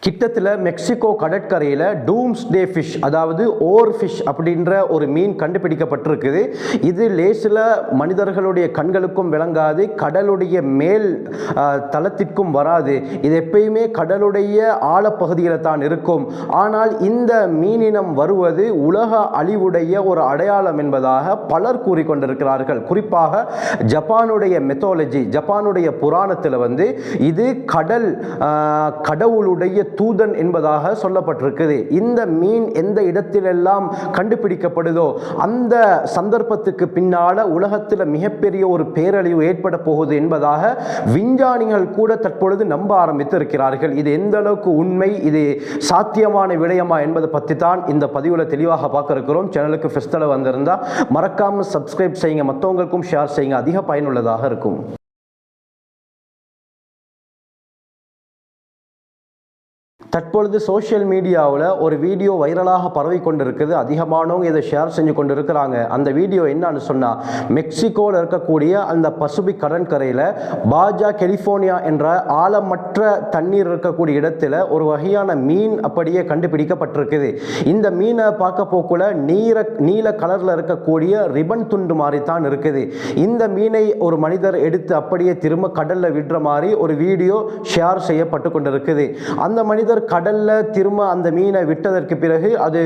கிட்டத்தில் மெக்சிகோ கடற்கரையில் டூம்ஸ்டே ஃபிஷ், அதாவது ஓர் ஃபிஷ் அப்படின்ற ஒரு மீன் கண்டுபிடிக்கப்பட்டிருக்குது. இது லேசில் மனிதர்களுடைய கண்களுக்கும் விளங்காது, கடலுடைய மேல் தளத்திற்கும் வராது. இது எப்பயுமே கடலுடைய ஆழப்பகுதியில் தான் இருக்கும். ஆனால் இந்த மீனினம் வருவது உலக அழிவுடைய ஒரு அடையாளம் என்பதாக பலர் கூறிக்கொண்டிருக்கிறார்கள். குறிப்பாக ஜப்பானுடைய மெத்தாலஜி, ஜப்பானுடைய புராணத்தில் இது கடவுளுடைய தூதன் என்பதாக சொல்லப்பட்டிருக்குது. இந்த மீன் எந்த இடத்திலெல்லாம் கண்டுபிடிக்கப்படுதோ அந்த சந்தர்ப்பத்துக்கு பின்னால உலகத்தில் மிகப்பெரிய ஒரு பேரழிவு ஏற்பட போகுது என்பதாக விஞ்ஞானிகள் கூட தற்பொழுது நம்ப ஆரம்பித்து இருக்கிறார்கள். இது எந்த அளவுக்கு உண்மை, இது சாத்தியமான விடயமா என்பதை பற்றி தான் இந்த பதிவில் தெளிவாக பார்க்க இருக்கிறோம். சேனலுக்கு ஃபெஸ்டில் வந்திருந்தா மறக்காம சப்ஸ்கிரைப் செய்யுங்க, மற்றவங்களுக்கும் ஷேர் செய்யுங்க, அதிக பயனுள்ளதாக இருக்கும். தற்பொழுது சோஷியல் மீடியாவில் ஒரு வீடியோ வைரலாக பரவி கொண்டிருக்குது. அதிகமானவங்க இதை ஷேர் செஞ்சு கொண்டு இருக்கிறாங்க. அந்த வீடியோ என்னன்னு சொன்னால், மெக்சிகோவில் இருக்கக்கூடிய அந்த பசிபிக் கடற்கரையில் பாஜா கலிஃபோர்னியா என்ற ஆழமற்ற தண்ணீர் இருக்கக்கூடிய இடத்துல ஒரு வகையான மீன் அப்படியே கண்டுபிடிக்கப்பட்டிருக்குது. இந்த மீனை பார்க்க போக்குள்ள நீல கலரில் இருக்கக்கூடிய ரிபன் துண்டு மாதிரி தான் இருக்குது. இந்த மீனை ஒரு மனிதர் எடுத்து அப்படியே திரும்ப கடலில் விடுற மாதிரி ஒரு வீடியோ ஷேர் செய்யப்பட்டு கொண்டிருக்குது. அந்த மனிதர் கடல்ல திரும்ப அந்த மீனை விட்டதற்கு பிறகு அது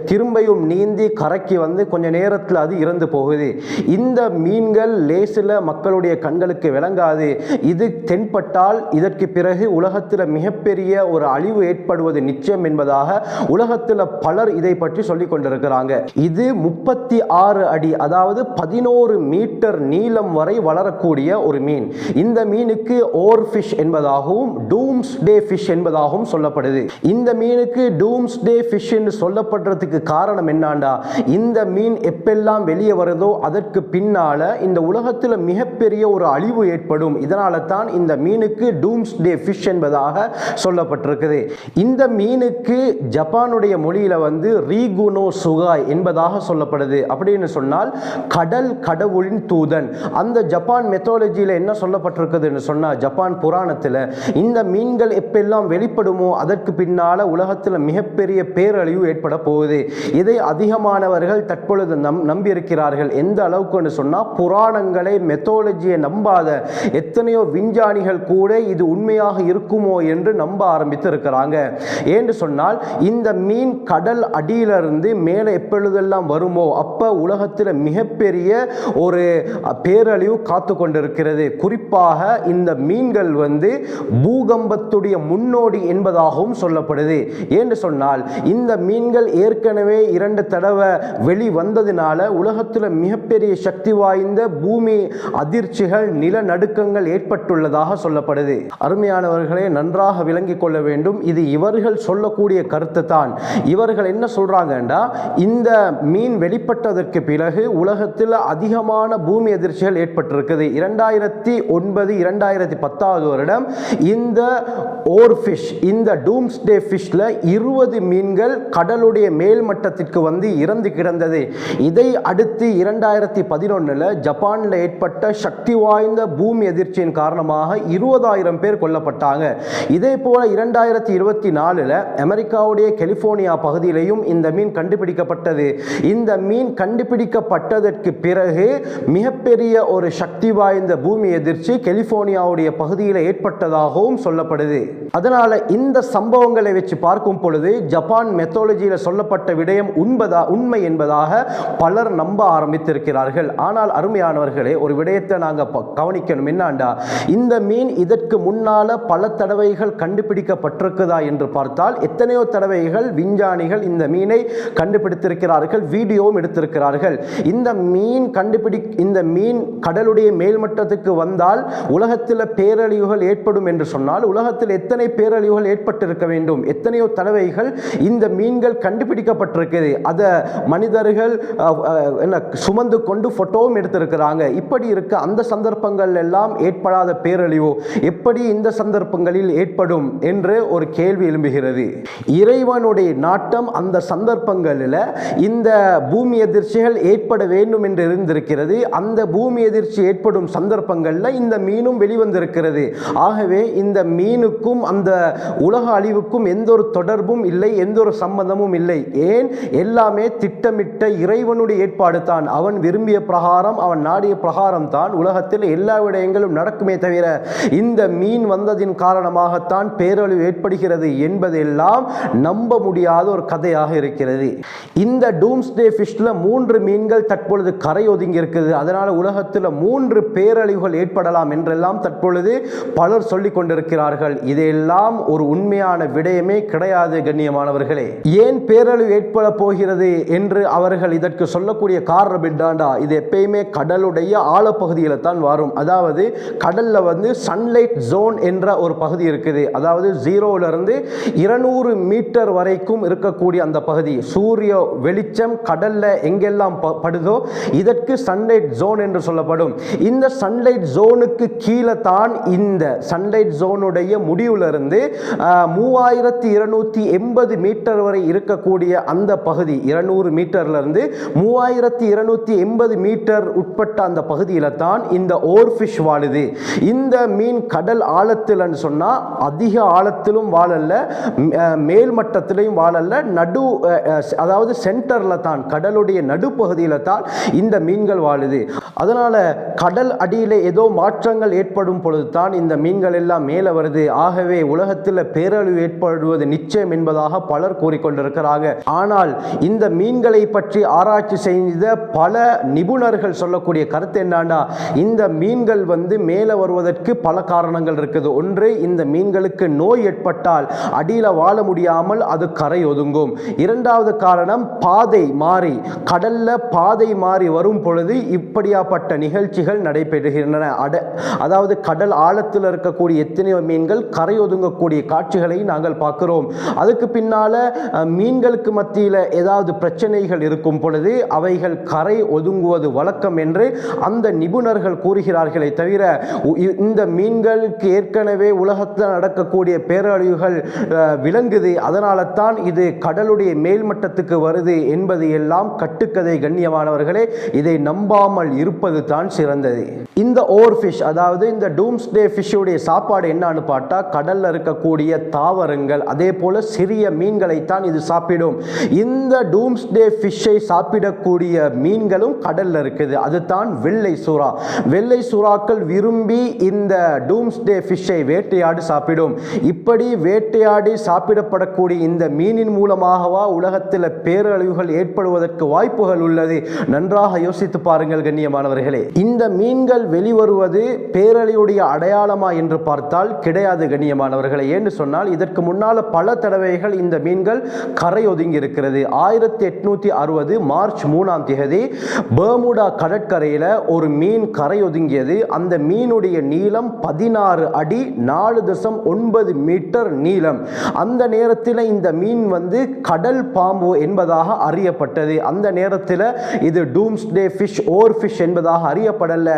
திரும்பியும் நீந்தி கரைக்கு கொஞ்ச நேரத்தில் அது இறந்து போகுது. இந்த மீன்கள் லேசில் மக்களுடைய கண்களுக்கு விளங்காது. இது தென்பட்டால் இதற்கு பிறகு உலகத்தில் மிகப்பெரிய ஒரு அழிவு ஏற்படுவது நிச்சயம் என்பதாக உலகத்தில் பலர் இதை பற்றி சொல்லிக் கொண்டிருக்கிறாங்க. இது 36 அடி, அதாவது 11 மீட்டர் நீளம் வரை வளரக்கூடிய ஒரு மீன். இந்த மீனுக்கு ஓர் ஃபிஷ் என்பதாகவும் டூம்ஸ்டே ஃபிஷ் என்பதாகவும் சொல்லப்படுது. இந்த மீனுக்கு டூம்ஸ்டே ஃபிஷ் என்று சொல்லப்படுறதுக்கு காரணம் என்னண்டா, இந்த மீன் எப்பெல்லாம் வெளியே வருதோ அதற்கு பின்னால இந்த உலகத்தில் மிகப்பெரிய ஒரு அழிவு ஏற்படும். இதனால தான் இந்த மீனுக்கு டூம்ஸ்டே ஃபிஷ் என்பதாக சொல்லப்பட்டிருக்குது. இந்த மீனுக்கு ஜப்பானுடைய மொழியில ரீகுனோ சுகாய் என்பதாக சொல்லப்படுது. அப்படின்னு சொன்னால் கடல் கடவுளின் தூதன். அந்த ஜப்பான் மெத்தாலஜியில் என்ன சொல்லப்பட்டிருக்குதுன்னு சொன்னா, ஜப்பான் புராணத்தில் இந்த மீன்கள் எப்பெல்லாம் வெளிப்படுமோ அதற்கு பின்னால உலகத்தில் மிகப்பெரிய பேரழிவு ஏற்பட போகுது. இதை அதிகமானவர்கள் தற்பொழுது நம்பியிருக்கிறார்கள். எந்த அளவுக்கு சொன்னா, புராணங்களை மெத்தாலஜியை நம்பாத எத்தனையோ விஞ்ஞானிகள் கூட இது உண்மையாக இருக்குமோ என்று நம்ப ஆரம்பித்து இருக்கிறாங்க. ஏன்னு சொன்னால், இந்த மீன் கடல் அடியிலிருந்து மேலே எப்பொழுதெல்லாம் வருமோ அப்ப உலகத்தில் மிகப்பெரிய ஒரு பேரழிவு காத்து கொண்டிருக்கிறது. குறிப்பாக இந்த மீன்கள் பூகம்பத்துடைய முன்னோடி என்பதாகவும் சொல்லப்படுது. என்று சொன்னால், இந்த மீன்கள் ஏற்கனவே 2 தடவை வெளி வந்ததினால உலகத்தில் மிகப்பெரிய சக்தி வாய்ந்த பூமி அதிர்ச்சிகள், நிலநடுக்கங்கள் ஏற்பட்டுள்ளதாக சொல்லப்படுது. அருமையானவர்களே, நன்றாக விளங்கிக் கொள்ள வேண்டும். இது இவர்கள் சொல்லக்கூடிய கருத்து தான். இவர்கள் என்ன சொல்றாங்கன்னா, இந்த மீன் வெளிப்பட்டதற்கு பிறகு உலகத்தில் அதிகமான பூமி அதிர்ச்சிகள் ஏற்பட்டிருக்குது. 2009 2010 வருடம் இந்த ஓர் ஃபிஷ், இந்த டூம்ஸ்டே ஃபிஷ்ல 20 மீன்கள் கடலுடைய மேல் மட்டத்திற்கு இறந்து கிடந்தது. இதை அடுத்து 2011 ஜப்பானில் ஏற்பட்ட சக்தி வாய்ந்த பூமி அதிர்ச்சியின் காரணமாக 20,000 பேர் கொல்லப்பட்டாங்க. இதே போல 2024 அமெரிக்காவுடைய கலிபோர்னியா பகுதியிலையும் இந்த மீன் கண்டுபிடிக்கப்பட்டது. இந்த மீன் கண்டுபிடிக்கப்பட்டதற்கு பிறகு மிகப்பெரிய ஒரு சக்தி வாய்ந்த பூமி அதிர்ச்சி கலிபோர்னியாவுடைய பகுதியில் ஏற்பட்டதாகவும் சொல்லப்படுது. அதனால இந்த சம்பவங்களை வச்சு பார்க்கும் பொழுது ஜப்பான் மெத்தாலஜியில் சொல்லப்பட்ட விடயம் உண்மை என்பதாக பலர் நம்ப ஆரம்பித்திருக்கிறார்கள். ஆனால் அருமையானவர்களே, ஒரு விடயத்தை நாங்கள் கவனிக்கணும். என்னண்டா, இந்த மீன் இதற்கு முன்னால பல தடவைகள் கண்டுபிடிக்கப்பட்டிருக்குதா என்று பார்த்தால் எத்தனையோ தடவைகள் விஞ்ஞானிகள் இந்த மீனை கண்டுபிடித்திருக்கிறார்கள், வீடியோவும் எடுத்திருக்கிறார்கள். இந்த மீன் கடலுடைய மேல்மட்டத்துக்கு வந்தால் உலகத்தில் பேரழிவுகள் ஏற்படும் என்று சொன்னால் உலகத்தில் எத்தனை பேரழிவுகள் ஏற்பட்டிருக்க வேண்டும். எத்தனையோ தடவைகள் இந்த மீன்கள் கண்டுபிடிக்கப்பட்டிருக்கிறது. அதை மனிதர்கள் சுமந்து கொண்டு போட்டோவும் எடுத்திருக்கிறாங்க. இப்படி இருக்க அந்த சந்தர்ப்பங்கள் எல்லாம் ஏற்படாத பேரழிவோ எப்படி இந்த சந்தர்ப்பங்களில் ஏற்படும் என்று ஒரு கேள்வி எழும்புகிறது. இறைவனுடைய நாட்டம் அந்த சந்தர்ப்பங்களில் இந்த பூமி அதிர்ச்சிகள் ஏற்பட வேண்டும் என்று இருந்திருக்கிறது. அந்த பூமி அதிர்ச்சி ஏற்படும் சந்தர்ப்பங்களில் இந்த மீனும் வெளிவந்திருக்கிறது. ஆகவே இந்த மீனுக்கும் அந்த உலக அழிவுக்கும் எந்த ஒரு தொடர்பும் இல்லை, எந்த ஒரு சம்பந்தமும் இல்லை. ஏன்? எல்லாமே திட்டமிட்ட இறைவனுடைய ஏற்பாடு தான். அவன் விரும்பிய பிரகாரம், அவன் நாடிய பிரகாரம் தான் உலகத்தில் எல்லா விடயங்களும் நடக்குமே தவிர இந்த மீன் வந்ததின் காரணமாகத்தான் பேரழிவு ஏற்படுகிறது என்பதெல்லாம் நம்ப முடியாத ஒரு கதையாக இருக்கிறது. இந்த டூம்ஸ்டே ஃபிஷ்ல 3 மீன்கள் தற்பொழுது கரை ஒதுங்கி இருக்குது. அதனால உலகத்தில் 3 பேரழிவுகள் ஏற்படலாம் என்றெல்லாம் தற்பொழுது பலர் சொல்லிக் கொண்டிருக்கிறார்கள். இதெல்லாம் ஒரு உண்மையான விடயமே கிடையாது கண்ணியமானவர்களே. ஏன் பேரழிவு ஏற்பட போகிறது என்று அவர்கள் இதற்கு சொல்லக்கூடிய காரணம் என்னடா, இது எப்பயுமே கடலுடைய ஆழப்பகுதியில் தான் வரும். அதாவது கடல்ல சன்லைட் ஜோன் என்ற ஒரு பகுதி இருக்குது. அதாவது 0 இருந்து 200 மீட்டர் வரைக்கும் இருக்கக்கூடிய அந்த பகுதி, சூரிய வெளிச்சம் கடல்ல எங்கெல்லாம் படுதோ இதற்கு சன்லைட் ஜோன் என்று சொல்லப்படும். இந்த சன்லைட் ஜோனுக்கு கீழே தான், இந்த சன்லைட் ஜோனுடைய முடிவிலிருந்து 3280 மீட்டர் வரை இருக்கக்கூடிய அந்த பகுதி, 200 மீட்டர்ல இருந்து 3280 மீட்டர் உட்பட்ட அந்த பகுதியில் தான் இந்த ஓர்ஃபிஷ் வாழுது. இந்த மீன் கடல் ஆழத்தில் சொன்னா அதிக ஆழத்திலும் வாழல, மேல் மட்டத்திலையும் வாழல, அதாவது சென்டர்ல தான், கடலுடைய நடுப்பகுதியில் தான் இந்த மீன்கள் வாழுது. அதனால கடல் அடியில் ஏதோ மாற்றங்கள் ஏற்படும் பொழுது தான் இந்த மீன்கள் எல்லாம் மேலே வருது. ஆகவே உலகத்தில் பேரழிவு ஏற்படுவது நிச்சயம் என்பதாக பலர் கூறிக்கொண்டிருக்கிறாங்க. ஆனால் இந்த மீன்களை பற்றி ஆராய்ச்சி செய்த பல நிபுணர்கள் சொல்லக்கூடிய கருத்து என்னன்னா, இந்த மீன்கள் மேலே வருவதற்கு பல காரணங்கள் இருக்குது. ஒன்று, இந்த மீன்களுக்கு நோய் ஏற்பட்டால் அடியில் வாழ முடியாமல் அது கரை ஒதுங்கும். இரண்டாவது காரணம், பாதை மாறி, கடல்ல பாதை மாறி வரும் பொழுது இப்படியாப்பட்ட நிகழ்ச்சிகள் நடைபெறுகின்றன. அதாவது கடல் ஆழத்தில் இருக்கக்கூடிய எத்தனையோ மீன்கள் கரை ஒதுங்கக்கூடிய காட்சிகளை நாங்கள் பார்க்கிறோம். அதுக்கு பின்னால மீன்களுக்கு மத்தியில் ஏதாவது பிரச்சனைகள் இருக்கும் பொழுது அவைகள் கரை ஒதுங்குவது வழக்கம் என்று அந்த நிபுணர்கள் கூறுகிறார்களே தவிர, இந்த மீன்களுக்கு ஏற்கனவே உலகத்தில் நடக்கக்கூடிய பேரழிவுகள் விளங்குது, அதனால தான் இது கடலுடைய மேல்மட்டத்துக்கு வருது என்பது எல்லாம் கட்டுக்கதை கண்ணியமானவர்களே. இதை நம்பாமல் இருப்பது தான் சிறந்தது. இந்த ஓர்ஃபிஷ், அதாவது இந்த டூம்ஸ்டே ஃபிஷ்ஷுடைய சாப்பாடு என்னன்னு பார்த்தா, கடல்ல இருக்கக்கூடிய தாவரங்கள் அதே போல சிறிய மீன்களை தான் இது சாப்பிடும். இந்த டூம்ஸ்டே ஃபிஷ்ஷை சாப்பிடக்கூடிய மீன்களும் கடல்ல இருக்குது. அதுதான் வெள்ளை சுறா. வெள்ளை சுறாக்கள் விரும்பி இந்த டூம்ஸ்டே ஃபிஷ்ஷை வேட்டையாடி சாப்பிடும். இப்படி வேட்டையாடி சாப்பிடப்படக்கூடிய இந்த மீனின் மூலமாகவா உலகத்தில் பேரழிவுகள் ஏற்படுவதற்கு வாய்ப்புகள் உள்ளது? நன்றாக யோசித்து பாருங்கள் கண்ணியமானவர்களே. இந்த மீன்கள் வெளிவருவது பேரழிவுடைய அடையாளமா என்று பார்த்தால் கிடையாது கண்ணியமானவர்களே. ஏன்னு சொன்னால், இதற்கு முன்னால் பல தடவைகள் இந்த மீன்கள் கரை ஒதுங்கி இருக்கிறது. 1860 மார்ச் 3ஆம் தேதி பெர்முடா கடற்கரையில் ஒரு மீன் கரை ஒதுங்கியது. அந்த மீனுடைய நீளம் 16 அடி 4.9 மீட்டர் நீளம். அந்த நேரத்தில் இந்த மீன் கடல் பாம்பு என்பதாக அறியப்பட்டது. அந்த நேரத்தில் இது டூம்ஸ்டே ஃபிஷ், ஓர் ஃபிஷ் என்பதாக அறியப்படல.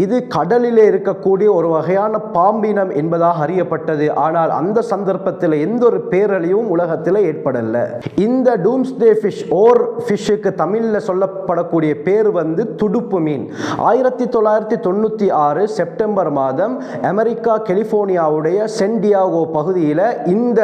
இது கடலிலே இருக்கக்கூடிய ஒரு வகையான பாம்பினம் என்பதாக அறியப்பட்டது. ஆனால் அந்த சந்தர்ப்பத்தில் எந்த ஒரு பேரழிவும் உலகத்தில் ஏற்படல. இந்த டூம்ஸ்டே ஃபிஷ், ஓர் ஃபிஷ்ஷுக்கு தமிழில் சொல்லப்படக்கூடிய பேர் துடுப்பு மீன். 1996 செப்டம்பர் மாதம் அமெரிக்கா கலிபோர்னியாவுடைய சென்டியாகோ பகுதியில் இந்த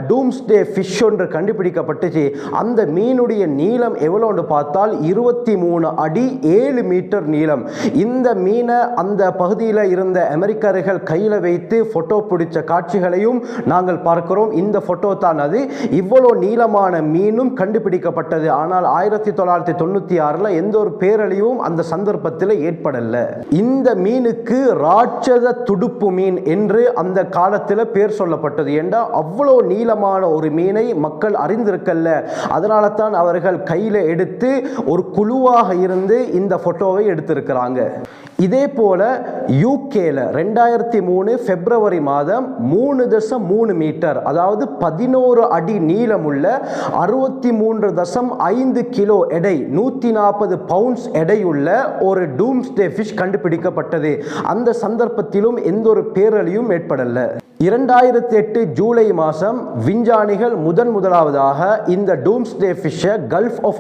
டூம்ஸ்டே ஃபிஷ் ஒன்று கண்டுபிடிக்கப்பட்டுச்சு. அந்த மீனுடைய நீளம் எவ்வளோன்னு பார்த்தால் 23 அடி 7 மீட்டர் நீளம். இந்த மீனை அந்த பகுதியில் இருந்த அமெரிக்கர்கள் கையில் வைத்து போட்டோ பிடிச்ச காட்சிகளையும் நாங்கள் பார்க்கிறோம். இந்த போட்டோ தான் அது. இவ்வளோ நீளமான மீனும் கண்டுபிடிக்கப்பட்டது. ஆனால் 1996 எந்த ஒரு பேரழிவும் அந்த சந்தர்ப்பத்தில் ஏற்படல. இந்த மீனுக்கு ராட்சத துடுப்பு மீன் என்று அந்த காலத்தில் பேர் சொல்லப்பட்டது. ஏண்டா அவ்வளோ நீளமான ஒரு மீனை மக்கள் அறிந்திருக்கல்ல. அதனால தான் அவர்கள் கையில் எடுத்து ஒரு குழுவாக இருந்து இந்த போட்டோவை எடுத்திருக்கிறாங்க. இதே போல யூகேல 2003 பிப்ரவரி மாதம் 3.3 மீட்டர், அதாவது 11 அடி நீளமுள்ள 63.5 கிலோ எடை, 140 பவுண்ட்ஸ் எடையுள்ள ஒரு டூம்ஸ்டே ஃபிஷ் கண்டுபிடிக்கப்பட்டது. அந்த சந்தர்ப்பத்திலும் எந்த ஒரு பேரழிவும் ஏற்படல. 2008 ஜூலை மாதம் விஞ்ஞானிகள் முதலாவதாக இந்த டூம்ஸ்டே ஃபிஷ்ஷை கல்ஃப் ஆஃப்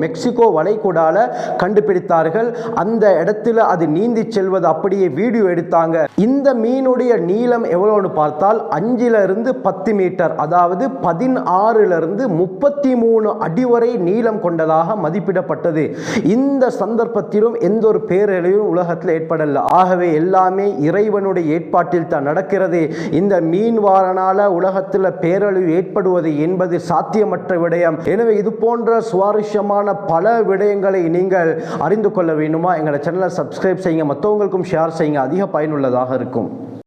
மெக்சிகோ வளைகுடால கண்டுபிடித்தார்கள். அந்த இடத்துல அது நீந்தி செல்வது அப்படியே வீடியோ எடுத்தாங்க. இந்த மீனுடைய நீளம் எவ்வளோன்னு பார்த்தால் 5 to 10 மீட்டர், அதாவது 16 to 33 அடி வரை நீளம் கொண்டதாக மதிப்பிடப்பட்டது. இந்த சந்தர்ப்பத்திலும் எந்த ஒரு பேரழிவும் உலகத்தில் ஏற்படல. ஆகவே எல்லாமே இறைவனுடைய ஏற்பாட்டில் தான் நடக்கிறது. இந்த மீன் வாரனால உலகத்தில் பேரழிவு ஏற்படுவது என்பது சாத்தியமற்ற விடயம். எனவே இது போன்ற சுவாரஸ்யமான பல விடயங்களை நீங்கள் அறிந்து கொள்ள வேண்டுமா? எங்களோட சேனலை சப்ஸ்கிரைப் செய்யுங்க, மற்றவங்களுக்கும் ஷேர் செய்யுங்க, அதிக பயனுள்ளதாக இருக்கும்.